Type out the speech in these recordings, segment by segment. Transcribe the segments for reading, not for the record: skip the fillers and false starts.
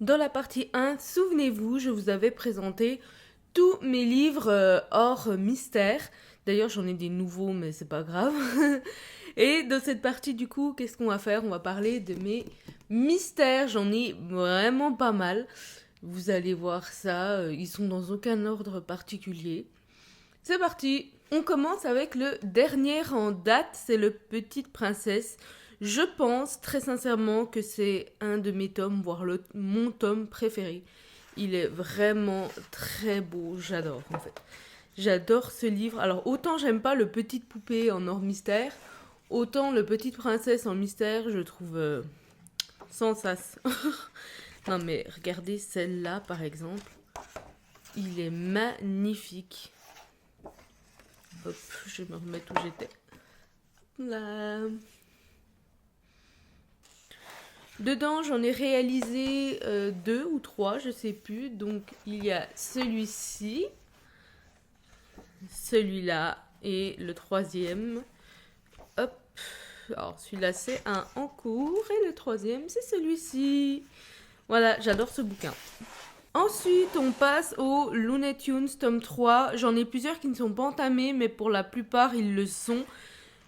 Dans la partie 1, souvenez-vous, je vous avais présenté tous mes livres hors mystère. D'ailleurs, j'en ai des nouveaux, mais c'est pas grave. Et dans cette partie, du coup, qu'est-ce qu'on va faire? On va parler de mes mystères. J'en ai vraiment pas mal. Vous allez voir ça. Ils sont dans aucun ordre particulier. C'est parti. On commence avec le dernier en date. C'est le Petite Princesse. Je pense très sincèrement que c'est un de mes tomes, voire mon tome préféré. Il est vraiment très beau, j'adore en fait. J'adore ce livre. Alors autant j'aime pas le Petite Poupée en hors mystère, autant le Petite Princesse en mystère, je trouve sans sas. Non mais regardez celle-là par exemple. Il est magnifique. Hop, je vais me remettre où j'étais. Là. Dedans, j'en ai réalisé 2 ou 3, je sais plus. Donc, il y a celui-ci, celui-là et le troisième. Hop. Alors, celui-là, c'est un en cours et le troisième, c'est celui-ci. Voilà, j'adore ce bouquin. Ensuite, on passe au Looney Tunes tome 3. J'en ai plusieurs qui ne sont pas entamés, mais pour la plupart, ils le sont.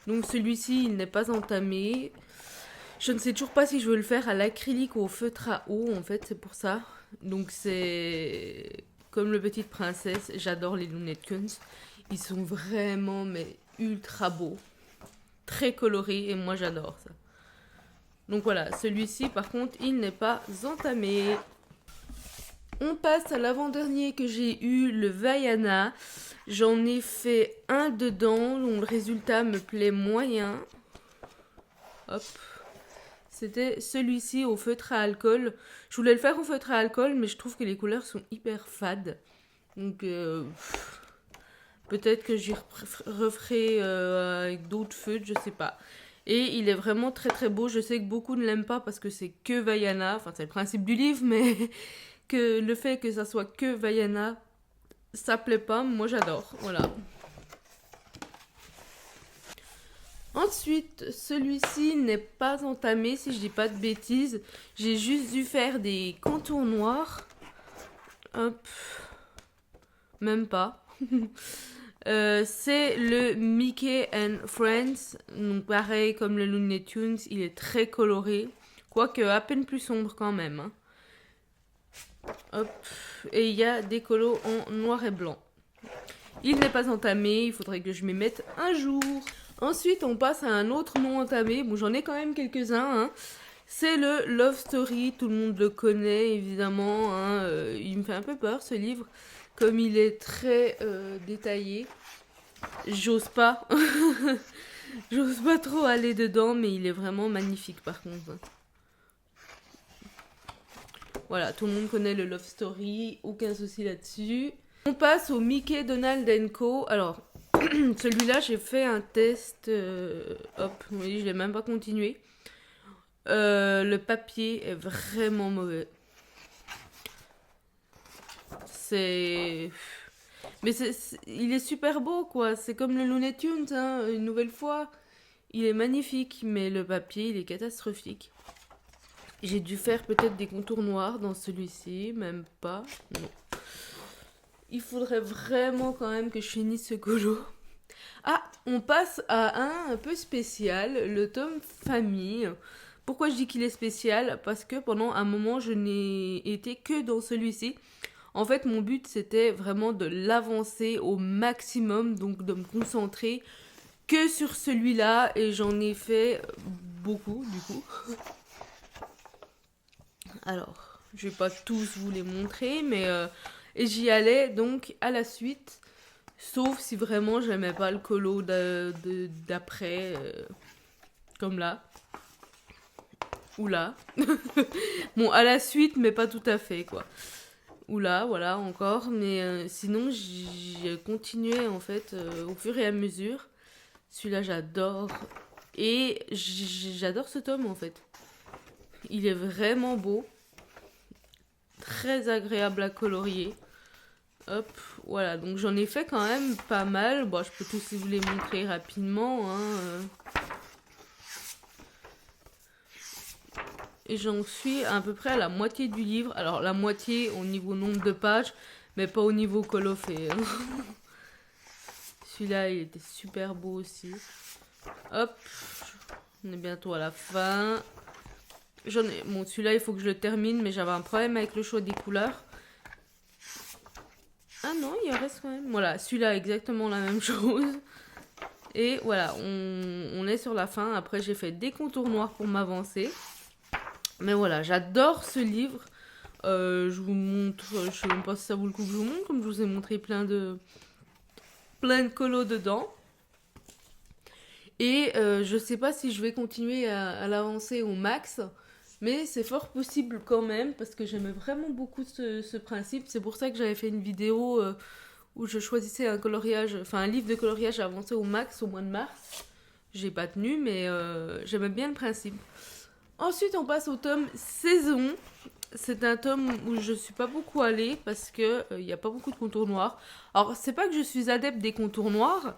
Donc, celui-ci, il n'est pas entamé. Je ne sais toujours pas si je veux le faire à l'acrylique ou au feutre à eau, en fait, c'est pour ça. Donc c'est comme le Petite Princesse, j'adore les Looney Tunes. Ils sont vraiment, mais ultra beaux, très colorés, et moi j'adore ça. Donc voilà, celui-ci, par contre, il n'est pas entamé. On passe à l'avant-dernier que j'ai eu, le Vaiana. J'en ai fait un dedans, dont le résultat me plaît moyen. Hop. C'était celui-ci au feutre à alcool. Je voulais le faire au feutre à alcool, mais je trouve que les couleurs sont hyper fades. Donc, peut-être que j'y referai avec d'autres feutres, je sais pas. Et il est vraiment très très beau. Je sais que beaucoup ne l'aiment pas parce que c'est que Vaiana. Enfin, c'est le principe du livre, mais que le fait que ça soit que Vaiana, ça plaît pas. Moi, j'adore. Voilà. Ensuite, celui-ci n'est pas entamé, si je dis pas de bêtises. J'ai juste dû faire des contours noirs. Hop. Même pas. C'est le Mickey and Friends. Donc pareil comme le Looney Tunes, il est très coloré. Quoique à peine plus sombre quand même. Hein. Hop. Et il y a des colos en noir et blanc. Il n'est pas entamé, il faudrait que je m'y mette un jour. Ensuite, on passe à un autre non entamé. Bon, j'en ai quand même quelques-uns. Hein. C'est le Love Story. Tout le monde le connaît, évidemment. Hein. Il me fait un peu peur, ce livre. Comme il est très détaillé. J'ose pas. J'ose pas trop aller dedans, mais il est vraiment magnifique, par contre. Voilà, tout le monde connaît le Love Story. Aucun souci là-dessus. On passe au Mickey, Donald Co. Alors... Celui-là, j'ai fait un test. Hop, oui, je l'ai même pas continué. Le papier est vraiment mauvais. C'est. Mais il est super beau, quoi. C'est comme le Looney Tunes, hein, une nouvelle fois. Il est magnifique, mais le papier, il est catastrophique. J'ai dû faire peut-être des contours noirs dans celui-ci, même pas. Non. Il faudrait vraiment quand même que je finisse ce colo. Ah, on passe à un peu spécial, le tome famille. Pourquoi je dis qu'il est spécial? Parce que pendant un moment, je n'ai été que dans celui-ci. En fait, mon but, c'était vraiment de l'avancer au maximum, donc de me concentrer que sur celui-là. Et j'en ai fait beaucoup, du coup. Alors, je vais pas tous vous les montrer, mais et j'y allais donc à la suite. Sauf si vraiment j'aimais pas le colo d'après, comme là. Ou là. Bon, à la suite, mais pas tout à fait, quoi. Ou là, voilà, encore. Mais sinon, j'ai continué, en fait, au fur et à mesure. Celui-là, j'adore. Et j'adore ce tome, en fait. Il est vraiment beau. Très agréable à colorier. Hop, voilà, donc j'en ai fait quand même pas mal. Bon, je peux tous vous les montrer rapidement. Hein. Et j'en suis à peu près à la moitié du livre. Alors la moitié au niveau nombre de pages, mais pas au niveau colophée. Celui-là, il était super beau aussi. Hop, on est bientôt à la fin. Bon, celui-là, il faut que je le termine, mais j'avais un problème avec le choix des couleurs. Ah non, il en reste quand même. Voilà, celui-là, exactement la même chose. Et voilà, on est sur la fin. Après, j'ai fait des contours noirs pour m'avancer. Mais voilà, j'adore ce livre. Je vous montre, je sais même pas si ça vaut le coup que je vous montre, comme je vous ai montré plein de colos dedans. Et je sais pas si je vais continuer à l'avancer au max, mais c'est fort possible quand même, parce que j'aimais vraiment beaucoup ce principe. C'est pour ça que j'avais fait une vidéo où je choisissais un coloriage, enfin un livre de coloriage à avancer au max au mois de mars. J'ai pas tenu, mais j'aimais bien le principe. Ensuite, on passe au tome saison. C'est un tome où je suis pas beaucoup allée parce que il y a pas beaucoup de contours noirs. Alors, c'est pas que je suis adepte des contours noirs,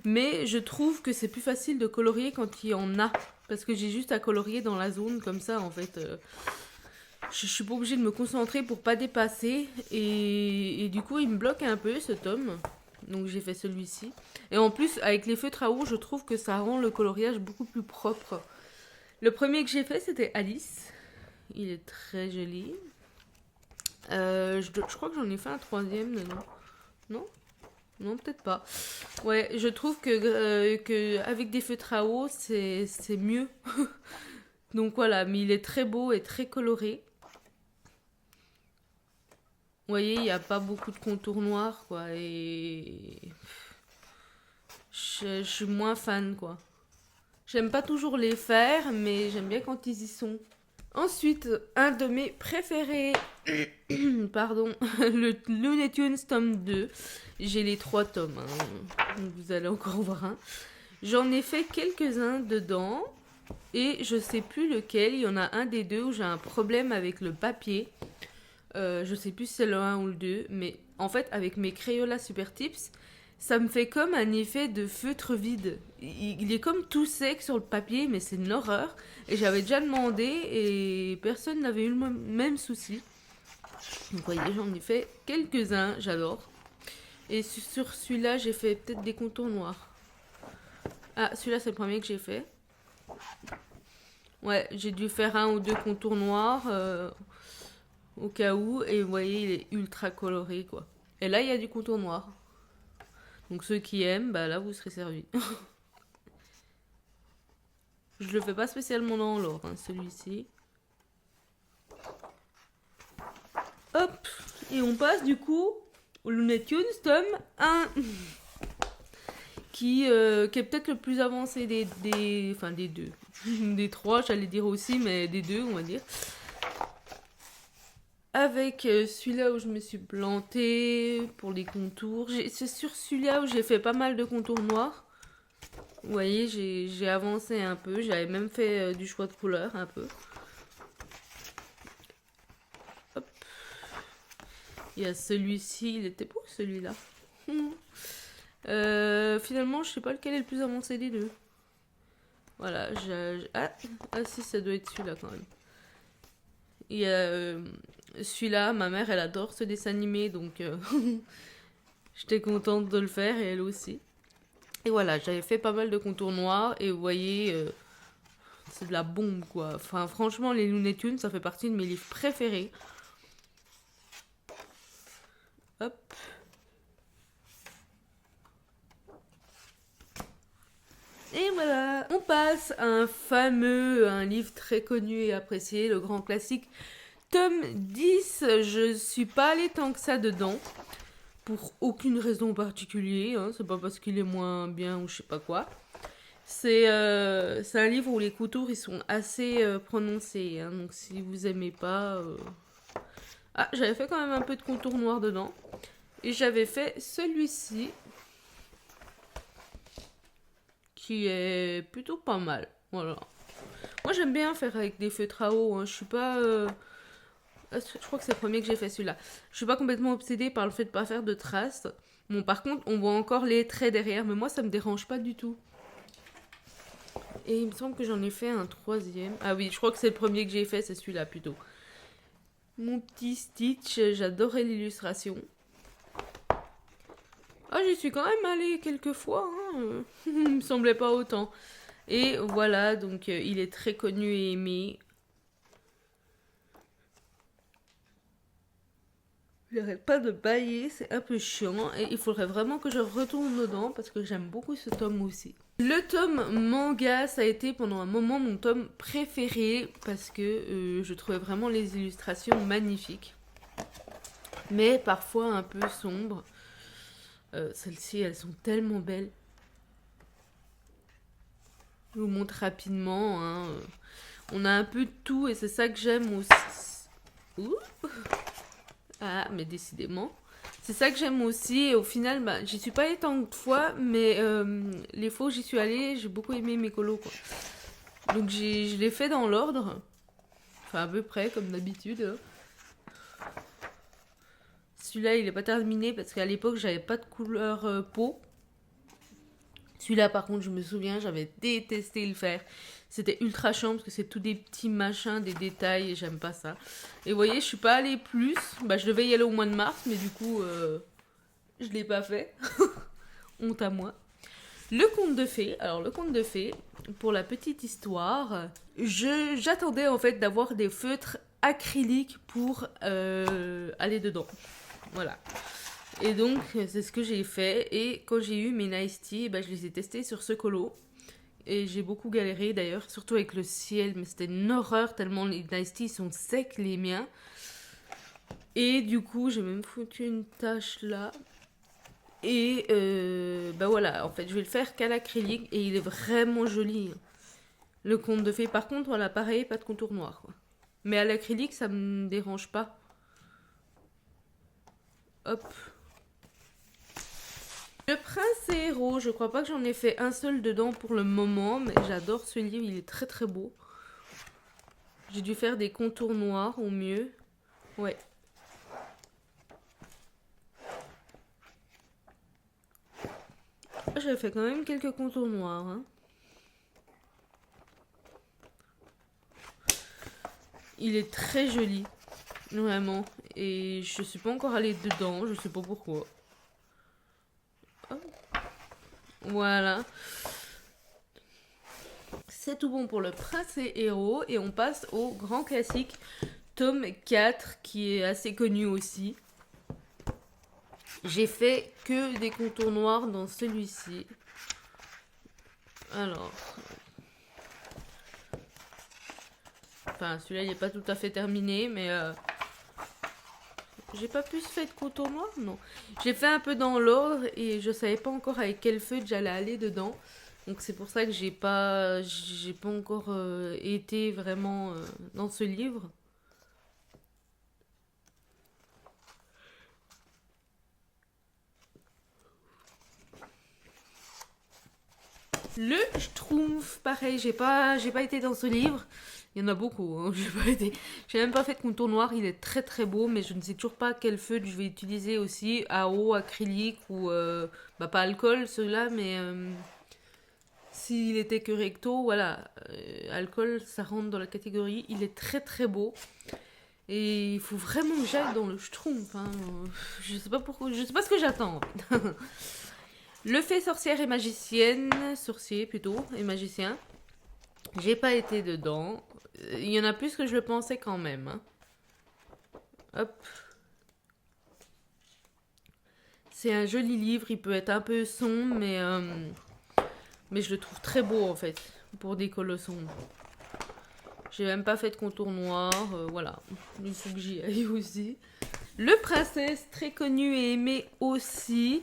mais je trouve que c'est plus facile de colorier quand il y en a. Parce que j'ai juste à colorier dans la zone comme ça, en fait. Je suis pas obligée de me concentrer pour pas dépasser. Et du coup, il me bloque un peu ce tome. Donc, j'ai fait celui-ci. Et en plus, avec les feutres à eau, je trouve que ça rend le coloriage beaucoup plus propre. Le premier que j'ai fait, c'était Alice. Il est très joli. Je crois que j'en ai fait un troisième dedans. Non? Non, peut-être pas. Ouais, je trouve que avec des feutres à eau, c'est mieux. Donc voilà, mais il est très beau et très coloré. Vous voyez, il n'y a pas beaucoup de contours noirs, quoi. Et je suis moins fan, quoi. J'aime pas toujours les faire, mais j'aime bien quand ils y sont. Ensuite, un de mes préférés, pardon, le Looney Tunes tome 2. J'ai les 3 tomes, hein. Donc vous allez encore voir un. J'en ai fait quelques-uns dedans et je sais plus lequel. Il y en a un des deux où j'ai un problème avec le papier. Je sais plus si c'est le 1 ou le 2, mais en fait, avec mes Crayola Super Tips, ça me fait comme un effet de feutre vide. Il est comme tout sec sur le papier, mais c'est une horreur. Et j'avais déjà demandé et personne n'avait eu le même souci. Donc, vous voyez, j'en ai fait quelques-uns, j'adore. Et sur celui-là, j'ai fait peut-être des contours noirs. Ah, celui-là, c'est le premier que j'ai fait. Ouais, j'ai dû faire 1 ou 2 contours noirs au cas où. Et vous voyez, il est ultra coloré, quoi. Et là, il y a du contour noir. Donc ceux qui aiment, bah là, vous serez servis. Je le fais pas spécialement dans l'ordre, hein, celui-ci. Hop, et on passe du coup au Looney Tunes tome 1. qui est peut-être le plus avancé des deux. Des 3, j'allais dire aussi, mais des 2, on va dire. Avec celui-là où je me suis plantée pour les contours. C'est sur celui-là où j'ai fait pas mal de contours noirs. Vous voyez, j'ai avancé un peu. J'avais même fait du choix de couleur un peu. Hop. Il y a celui-ci. Il était beau celui-là. Finalement, je sais pas lequel est le plus avancé des deux. Voilà. Ah si, ça doit être celui-là quand même. Il y a celui-là. Ma mère, elle adore ce dessin animé. Donc, j'étais contente de le faire et elle aussi. Et voilà, j'avais fait pas mal de contours noirs et vous voyez, c'est de la bombe quoi. Enfin, franchement, les Looney Tunes, ça fait partie de mes livres préférés. Hop. Et voilà, on passe à un livre très connu et apprécié, le grand classique, tome 10. Je suis pas allée tant que ça dedans. Pour aucune raison particulière, hein. C'est pas parce qu'il est moins bien ou je sais pas quoi. C'est un livre où les contours ils sont assez prononcés, hein. Donc si vous aimez pas... Ah, j'avais fait quand même un peu de contour noir dedans. Et j'avais fait celui-ci. Qui est plutôt pas mal. Voilà. Moi j'aime bien faire avec des feutres à eau, hein. Je suis pas... Je crois que c'est le premier que j'ai fait celui-là. Je suis pas complètement obsédée par le fait de pas faire de traces. Bon, par contre, on voit encore les traits derrière, mais moi, ça me dérange pas du tout. Et il me semble que j'en ai fait un troisième. Ah oui, je crois que c'est le premier que j'ai fait, c'est celui-là plutôt. Mon petit Stitch, j'adorais l'illustration. Ah, j'y suis quand même allée quelques fois, hein. Il me semblait pas autant. Et voilà, donc il est très connu et aimé. J'arrête pas de bâiller, c'est un peu chiant. Et il faudrait vraiment que je retourne dedans parce que j'aime beaucoup ce tome aussi. Le tome manga, ça a été pendant un moment mon tome préféré parce que je trouvais vraiment les illustrations magnifiques. Mais parfois un peu sombres. Celles-ci, elles sont tellement belles. Je vous montre rapidement, hein. On a un peu de tout et c'est ça que j'aime aussi. Ouh. Ah, mais décidément. C'est ça que j'aime aussi. Et au final, bah, j'y suis pas allée tant de fois, mais les fois où j'y suis allée, j'ai beaucoup aimé mes colos, quoi. Donc je l'ai fait dans l'ordre. Enfin, à peu près, comme d'habitude. Celui-là, il est pas terminé parce qu'à l'époque, j'avais pas de couleur peau. Celui-là, par contre, je me souviens, j'avais détesté le faire. C'était ultra chiant parce que c'est tout des petits machins, des détails, et j'aime pas ça. Et vous voyez, je suis pas allée plus. Bah, je devais y aller au mois de mars, mais du coup, je l'ai pas fait. Honte à moi. Le conte de fées. Alors, le conte de fées, pour la petite histoire, j'attendais en fait d'avoir des feutres acryliques pour aller dedans. Voilà. Et donc, c'est ce que j'ai fait. Et quand j'ai eu mes Nice Tea, bah, je les ai testés sur ce colo. Et j'ai beaucoup galéré d'ailleurs, surtout avec le ciel. Mais c'était une horreur tellement les Nice Tea sont secs, les miens. Et du coup, j'ai même foutu une tache là. Et bah voilà, en fait, je vais le faire qu'à l'acrylique. Et il est vraiment joli. Le conte de fées, par contre, voilà, pareil, pas de contour noir, quoi. Mais à l'acrylique, ça me dérange pas. Hop. Le Prince et Héros, je crois pas que j'en ai fait un seul dedans pour le moment, mais j'adore ce livre, il est très très beau. J'ai dû faire des contours noirs au mieux. Ouais. J'ai fait quand même quelques contours noirs, hein. Il est très joli, vraiment. Et je suis pas encore allée dedans, je sais pas pourquoi. Oh. Voilà. C'est tout bon pour le Prince et Héros. Et on passe au grand classique, tome 4, qui est assez connu aussi. J'ai fait que des contours noirs dans celui-ci. Alors. Enfin, celui-là, il n'est pas tout à fait terminé, mais... J'ai pas plus fait de contours noirs, non. J'ai fait un peu dans l'ordre et je savais pas encore avec quel feutre j'allais aller dedans. Donc c'est pour ça que j'ai pas encore été vraiment dans ce livre. Le Schtroumpf, pareil, j'ai pas été dans ce livre. Il y en a beaucoup, hein. J'ai même pas fait de contour noir, il est très très beau, mais je ne sais toujours pas quel feutre je vais utiliser aussi, à eau, acrylique ou bah pas alcool ceux-là, mais s'il était que recto, voilà, alcool ça rentre dans la catégorie. Il est très très beau et il faut vraiment que j'aille dans le Schtroumpf, hein. Je sais pas pourquoi, je sais pas ce que j'attends. Le Fée sorcière et magicienne, sorcier plutôt, et magicien. J'ai pas été dedans. Il y en a plus que je le pensais quand même, hein. Hop. C'est un joli livre, il peut être un peu sombre, mais je le trouve très beau en fait, pour des colos sombres. J'ai même pas fait de contour noir, voilà. Il faut que j'y aille aussi. Le Princesse, très connu et aimé aussi.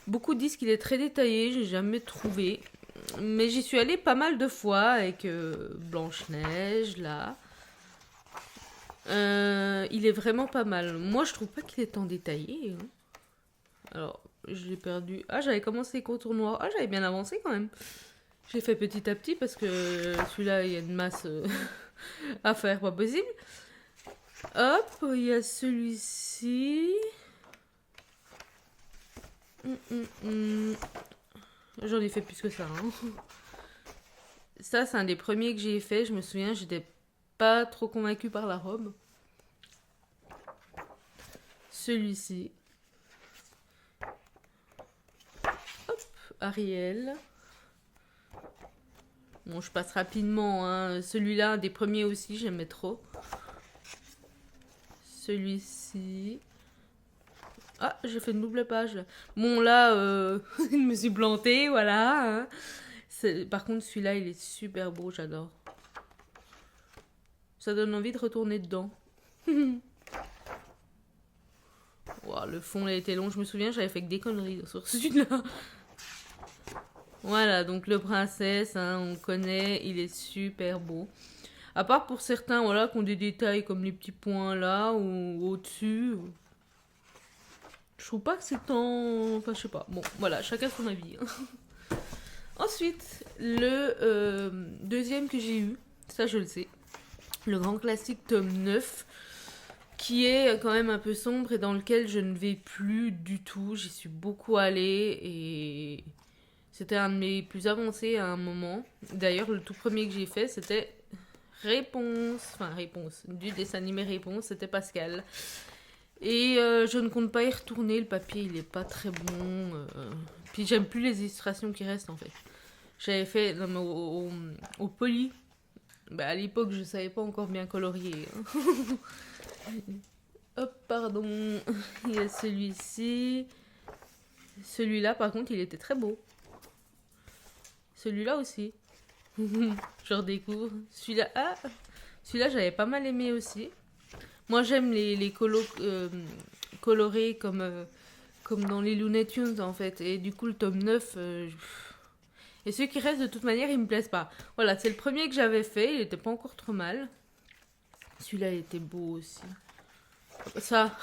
Beaucoup disent qu'il est très détaillé, j'ai jamais trouvé. Mais j'y suis allée pas mal de fois avec Blanche-Neige, là. Il est vraiment pas mal. Moi, je trouve pas qu'il est tant détaillé, hein. Alors, je l'ai perdu. Ah, j'avais commencé les contours noirs. Ah, j'avais bien avancé quand même. J'ai fait petit à petit parce que celui-là, il y a une masse à faire, pas possible. Hop, il y a celui-ci. J'en ai fait plus que ça, hein. Ça, c'est un des premiers que j'ai fait. Je me souviens, j'étais pas trop convaincue par la robe. Celui-ci. Hop, Ariel. Bon, je passe rapidement, hein. Celui-là, un des premiers aussi, j'aimais trop. Celui-ci. Ah, j'ai fait une double page. Bon, là, je me suis plantée, voilà. Hein. Par contre, celui-là, il est super beau, j'adore. Ça donne envie de retourner dedans. Wow, le fond, il a été long. Je me souviens, j'avais fait que des conneries sur celui-là. Voilà, donc le princesse, hein, on connaît, il est super beau. À part pour certains, voilà, qui ont des détails comme les petits points là ou au-dessus. Je trouve pas que c'est tant... Enfin, je sais pas. Bon, voilà, chacun son avis. Ensuite, le deuxième que j'ai eu, ça je le sais, le grand classique tome 9, qui est quand même un peu sombre et dans lequel je ne vais plus du tout. J'y suis beaucoup allée et c'était un de mes plus avancés à un moment. D'ailleurs, le tout premier que j'ai fait, c'était Réponse, du dessin animé Réponse, c'était Pascal. Et je ne compte pas y retourner, le papier il est pas très bon. Puis j'aime plus les illustrations qui restent en fait. J'avais fait non, mais au poly. Bah, à l'époque, je savais pas encore bien colorier. Hein. Hop, pardon. Il y a celui-ci. Celui-là, par contre, il était très beau. Celui-là aussi. Je redécouvre. Celui-là, ah, celui-là, j'avais pas mal aimé aussi. Moi, j'aime les colos colorés comme dans les Looney Tunes, en fait. Et du coup, le tome 9... Et ceux qui restent, de toute manière, ils me plaisent pas. Voilà, c'est le premier que j'avais fait. Il était pas encore trop mal. Celui-là, il était beau aussi. Ça.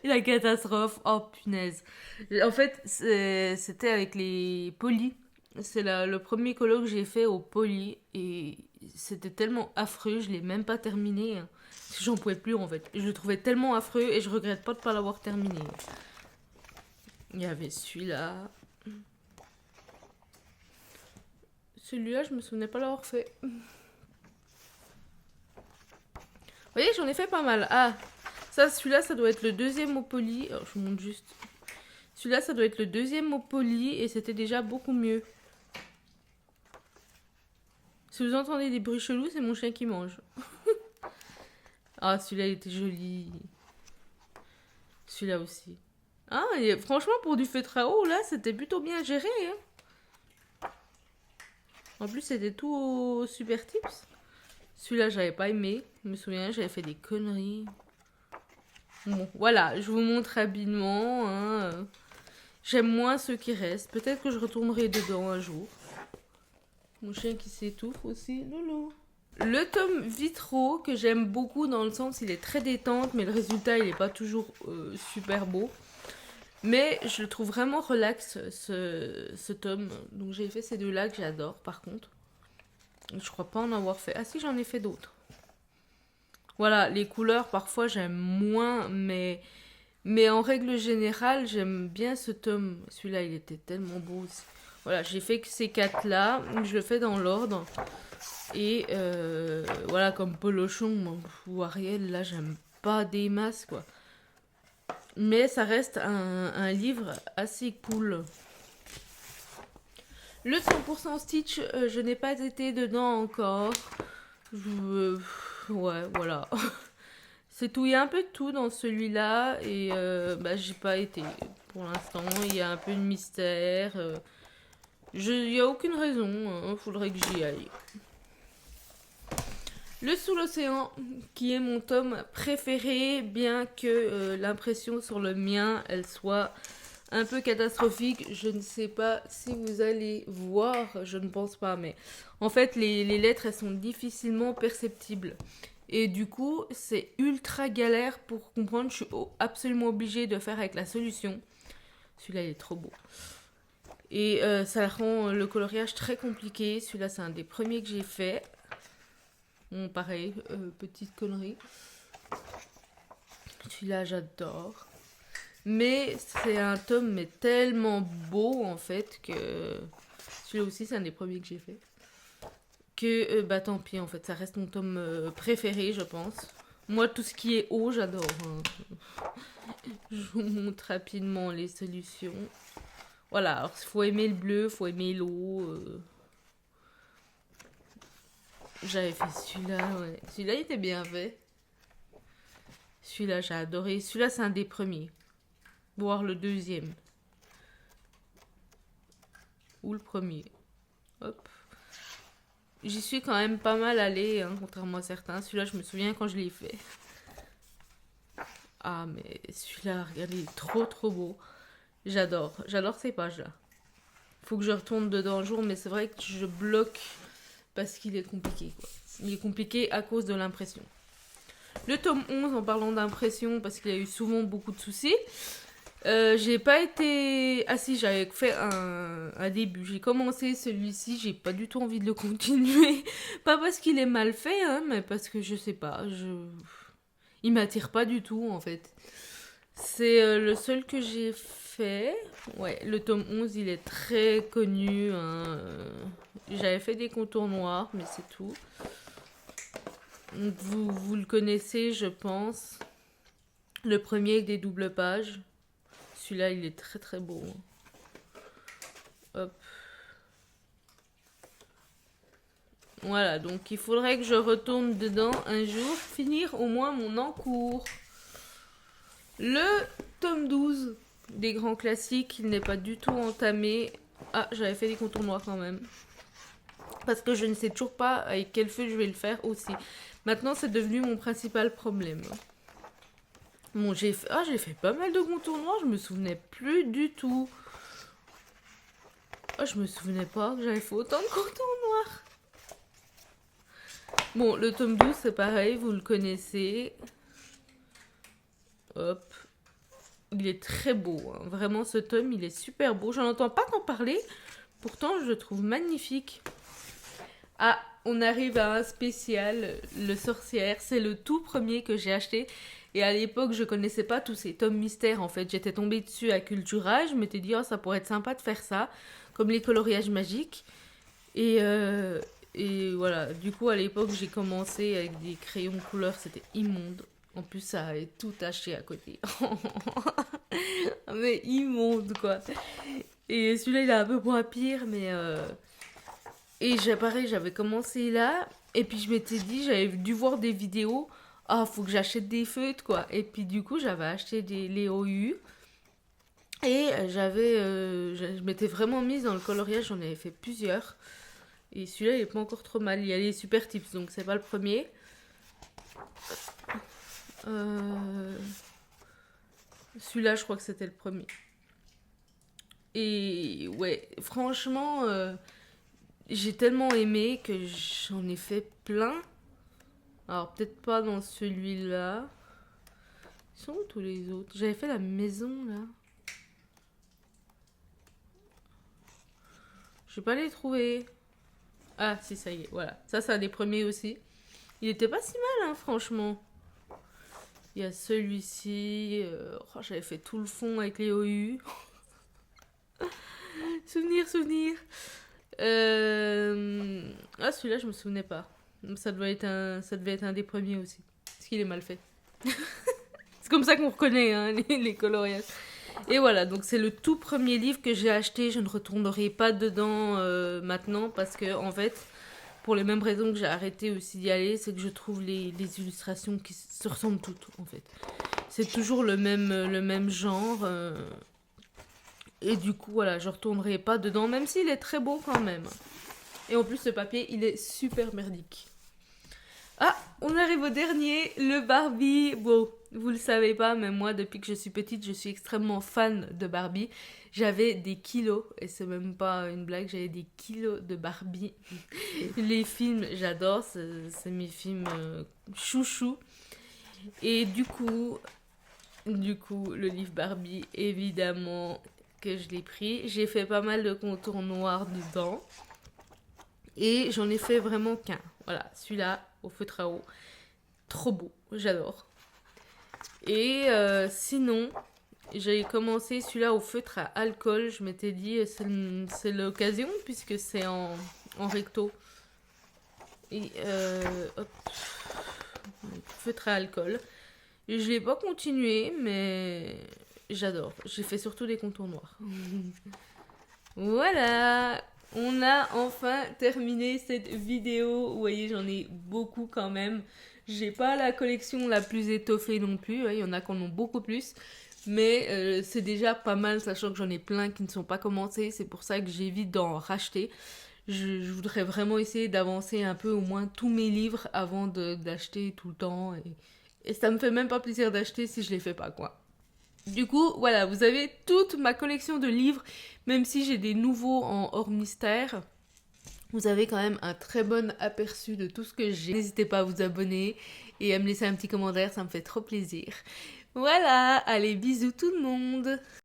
La catastrophe. Oh, punaise. En fait, c'était avec les polis. C'est le premier colo que j'ai fait au poli. Et c'était tellement affreux. Je l'ai même pas terminé. J'en pouvais plus, en fait. Je le trouvais tellement affreux et je regrette pas de pas l'avoir terminé. Il y avait celui-là. Celui-là, je me souvenais pas l'avoir fait. Vous voyez, j'en ai fait pas mal. Ah, ça, celui-là, ça doit être le deuxième au poli. Alors, je vous montre juste. Celui-là, ça doit être le deuxième au poli et c'était déjà beaucoup mieux. Si vous entendez des bruits chelous, c'est mon chien qui mange. Ah, celui-là, il était joli. Celui-là aussi. Ah, franchement, pour du feutre à eau, là, c'était plutôt bien géré. Hein. En plus, c'était tout au Super Tips. Celui-là, j'avais pas aimé. Je me souviens, j'avais fait des conneries. Bon, voilà, je vous montre rapidement. Hein. J'aime moins ceux qui restent. Peut-être que je retournerai dedans un jour. Mon chien qui s'étouffe aussi. Lolo. Le tome Vitro, que j'aime beaucoup dans le sens il est très détente, mais le résultat, il n'est pas toujours super beau. Mais je le trouve vraiment relax, ce tome. Donc j'ai fait ces deux-là que j'adore, par contre. Je crois pas en avoir fait. Ah si, j'en ai fait d'autres. Voilà, les couleurs, parfois, j'aime moins, mais en règle générale, j'aime bien ce tome. Celui-là, il était tellement beau aussi. Voilà, j'ai fait que ces quatre-là. Je le fais dans l'ordre. Et voilà, comme Polochon ou Ariel, là, j'aime pas des masses, quoi. Mais ça reste un livre assez cool. Le 100% Stitch, je n'ai pas été dedans encore. Ouais, voilà. C'est tout. Il y a un peu de tout dans celui-là. Et j'ai pas été pour l'instant. Il y a un peu de mystère. Il n'y a aucune raison. Hein, faudrait que j'y aille. Le Sous l'océan, qui est mon tome préféré, bien que l'impression sur le mien, elle soit un peu catastrophique. Je ne sais pas si vous allez voir, je ne pense pas, mais en fait, les lettres, elles sont difficilement perceptibles. Et du coup, c'est ultra galère pour comprendre. Je suis absolument obligée de faire avec la solution. Celui-là, il est trop beau. Et ça rend le coloriage très compliqué. Celui-là, c'est un des premiers que j'ai fait. Bon, pareil, petite connerie. Celui-là, j'adore. Mais c'est un tome mais tellement beau, en fait, que... celui-là aussi, c'est un des premiers que j'ai fait. Que, bah tant pis, en fait, ça reste mon tome préféré, je pense. Moi, tout ce qui est eau, j'adore. Hein. Je vous montre rapidement les solutions. Voilà, alors il faut aimer le bleu, faut aimer l'eau. J'avais fait celui-là, ouais. Celui-là, il était bien fait. Celui-là, j'ai adoré. Celui-là, c'est un des premiers. Voir le deuxième. Ou le premier. Hop. J'y suis quand même pas mal allée, hein, contrairement à certains. Celui-là, je me souviens quand je l'ai fait. Ah, mais celui-là, regardez, il est trop trop beau. J'adore. J'adore ces pages-là. Faut que je retourne dedans un jour, mais c'est vrai que je bloque parce qu'il est compliqué, quoi. Il est compliqué à cause de l'impression. Le tome 11, en parlant d'impression, parce qu'il y a eu souvent beaucoup de soucis, j'ai pas été... Ah si, j'avais fait un début. J'ai commencé celui-ci, j'ai pas du tout envie de le continuer. Pas parce qu'il est mal fait, hein, mais parce que je sais pas, il m'attire pas du tout, en fait. C'est le seul que j'ai fait. Ouais, le tome 11, il est très connu. Hein. J'avais fait des contours noirs, mais c'est tout. Donc, vous le connaissez, je pense. Le premier avec des doubles pages. Celui-là, il est très très beau. Hop. Voilà, donc il faudrait que je retourne dedans un jour, finir au moins mon encours. Le tome 12 des grands classiques, il n'est pas du tout entamé. Ah, j'avais fait des contours noirs quand même. Parce que je ne sais toujours pas avec quel feu je vais le faire aussi. Maintenant, c'est devenu mon principal problème. Bon, j'ai fait pas mal de contours noirs, je me souvenais plus du tout. Oh, je me souvenais pas que j'avais fait autant de contours noirs. Bon, le tome 12, c'est pareil, vous le connaissez. Hop. Il est très beau, hein. Vraiment, ce tome, il est super beau. J'en entends pas tant parler, pourtant, je le trouve magnifique. Ah, on arrive à un spécial, Le Sorcière. C'est le tout premier que j'ai acheté. Et à l'époque, je connaissais pas tous ces tomes mystères, en fait. J'étais tombée dessus à Cultura. Je m'étais dit, oh, ça pourrait être sympa de faire ça. Comme les coloriages magiques. Et voilà. Du coup, à l'époque, j'ai commencé avec des crayons couleur. C'était immonde. En plus, ça avait tout taché à côté. Mais immonde, quoi. Et celui-là, il est un peu moins pire, mais... Et pareil, j'avais commencé là, et puis je m'étais dit, j'avais dû voir des vidéos, ah, faut que j'achète des feutres, quoi. Et puis du coup, j'avais acheté les OU, et je m'étais vraiment mise dans le coloriage, j'en avais fait plusieurs. Et celui-là, il est pas encore trop mal, il y a les super tips, donc c'est pas le premier. Celui-là, je crois que c'était le premier. Et ouais, franchement... j'ai tellement aimé que j'en ai fait plein. Alors, peut-être pas dans celui-là. Ils sont où tous les autres? J'avais fait la maison, là. Je vais pas les trouver. Ah, si, ça y est, voilà. Ça, c'est un des premiers aussi. Il était pas si mal, hein, franchement. Il y a celui-ci. Oh, j'avais fait tout le fond avec les OU. Souvenir. Ah, celui-là, je me souvenais pas. Ça devait être un des premiers aussi. Parce qu'il est mal fait. C'est comme ça qu'on reconnaît, hein, les coloriages. Et voilà, donc c'est le tout premier livre que j'ai acheté. Je ne retournerai pas dedans maintenant parce que, en fait, pour les mêmes raisons que j'ai arrêté aussi d'y aller, c'est que je trouve les illustrations qui se ressemblent toutes, en fait. C'est toujours le même genre. Et du coup, voilà, je retournerai pas dedans, même s'il est très beau quand même. Et en plus, ce papier, il est super merdique. Ah, on arrive au dernier, le Barbie. Bon, vous le savez pas, mais moi, depuis que je suis petite, je suis extrêmement fan de Barbie. J'avais des kilos, et c'est même pas une blague, j'avais des kilos de Barbie. Les films, j'adore, c'est mes films chouchou. Et du coup, le livre Barbie, évidemment que je l'ai pris. J'ai fait pas mal de contours noirs dedans. Et j'en ai fait vraiment qu'un. Voilà, celui-là, au feutre à eau. Trop beau, j'adore. Et sinon, J'ai commencé celui-là au feutre à alcool. Je m'étais dit, c'est l'occasion puisque c'est en recto. Et hop, feutre à alcool. Et je l'ai pas continué, mais j'adore. J'ai fait surtout des contours noirs. Voilà, on a enfin terminé cette vidéo. Vous voyez, j'en ai beaucoup quand même. J'ai pas la collection la plus étoffée non plus. Il y en a qui en ont beaucoup plus. Mais c'est déjà pas mal, sachant que j'en ai plein qui ne sont pas commencés. C'est pour ça que j'évite d'en racheter. Je voudrais vraiment essayer d'avancer un peu au moins tous mes livres avant d'acheter tout le temps. Et ça me fait même pas plaisir d'acheter si je les fais pas, quoi. Du coup, voilà, vous avez toute ma collection de livres, même si j'ai des nouveaux en hors mystère. Vous avez quand même un très bon aperçu de tout ce que j'ai. N'hésitez pas à vous abonner et à me laisser un petit commentaire, ça me fait trop plaisir. Voilà, allez, bisous tout le monde!